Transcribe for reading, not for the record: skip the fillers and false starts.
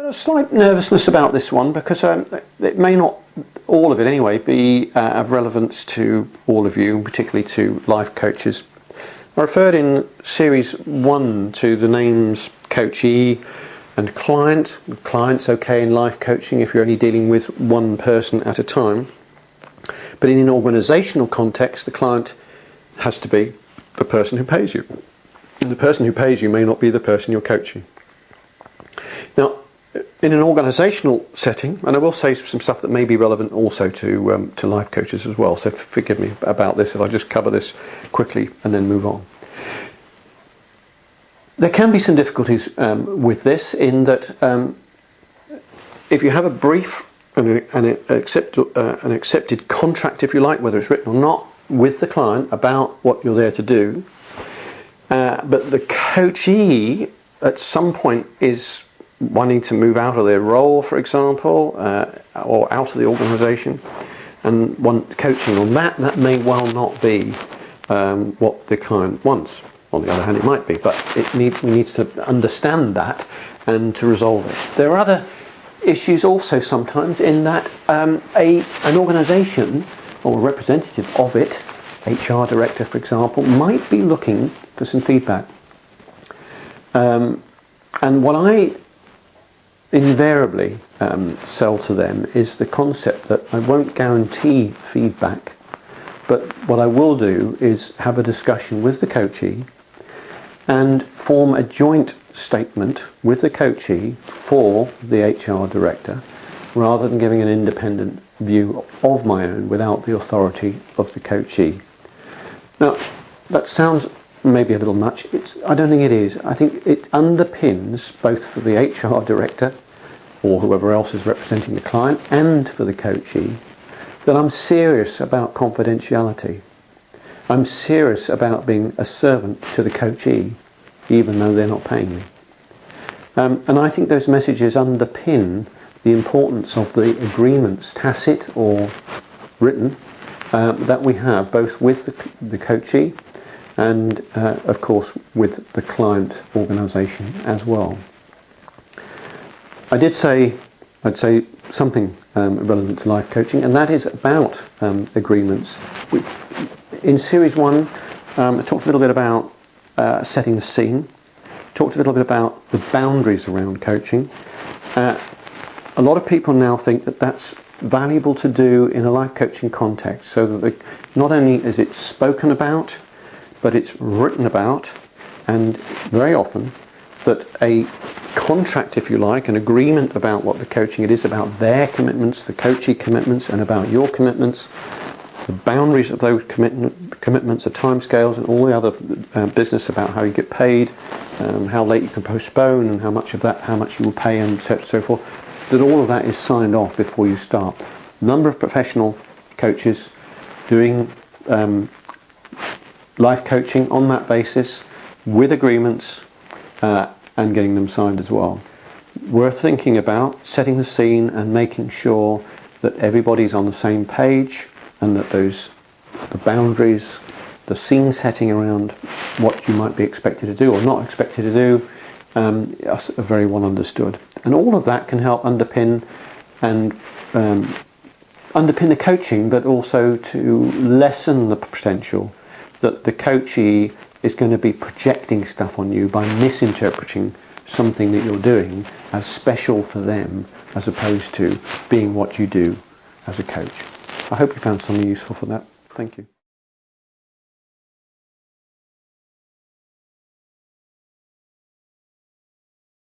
A slight nervousness about this one because it may not, all of it anyway, be of relevance to all of you, particularly to life coaches. I referred in series 1 to the names coachee and client. Client's okay in life coaching if you're only dealing with one person at a time. But in an organisational context, the client has to be the person who pays you. And the person who pays you may not be the person you're coaching. Now, in an organisational setting, and I will say some stuff that may be relevant also to life coaches as well, so forgive me about this if I just cover this quickly and then move on. There can be some difficulties with this in that if you have a brief and an accepted contract, if you like, whether it's written or not, with the client about what you're there to do, but the coachee at some point is wanting to move out of their role, for example, or out of the organisation, and want coaching on that may well not be what the client wants. On the other hand, it might be, but we need to understand that and to resolve it. There are other issues also sometimes in that an organisation or a representative of it, HR director for example, might be looking for some feedback. And what I invariably sell to them is the concept that I won't guarantee feedback, but what I will do is have a discussion with the coachee and form a joint statement with the coachee for the HR director, rather than giving an independent view of my own without the authority of the coachee. Now, that sounds maybe a little much. I don't think it is. I think it underpins, both for the HR director or whoever else is representing the client and for the coachee, that I'm serious about confidentiality. I'm serious about being a servant to the coachee, even though they're not paying me. And I think those messages underpin the importance of the agreements, tacit or written, that we have both with the coachee and of course with the client organisation as well. I'd say something relevant to life coaching, and that is about agreements. In series 1 I talked a little bit about setting the scene, talked a little bit about the boundaries around coaching. A lot of people now think that that's valuable to do in a life coaching context, so that not only is it spoken about, but it's written about, and very often that a contract, if you like, an agreement about what the coaching it is, about their commitments, the coachee commitments, and about your commitments, the boundaries of those commitments, the timescales, and all the other business about how you get paid, how late you can postpone, and how much you will pay, and so forth, that all of that is signed off before you start. A number of professional coaches doing life coaching on that basis, with agreements, and getting them signed as well. We're thinking about setting the scene and making sure that everybody's on the same page, and that the boundaries, the scene setting around what you might be expected to do or not expected to do, are very well understood. And all of that can help underpin the coaching, but also to lessen the potential that the coachee is going to be projecting stuff on you by misinterpreting something that you're doing as special for them, as opposed to being what you do as a coach. I hope you found something useful for that. Thank you.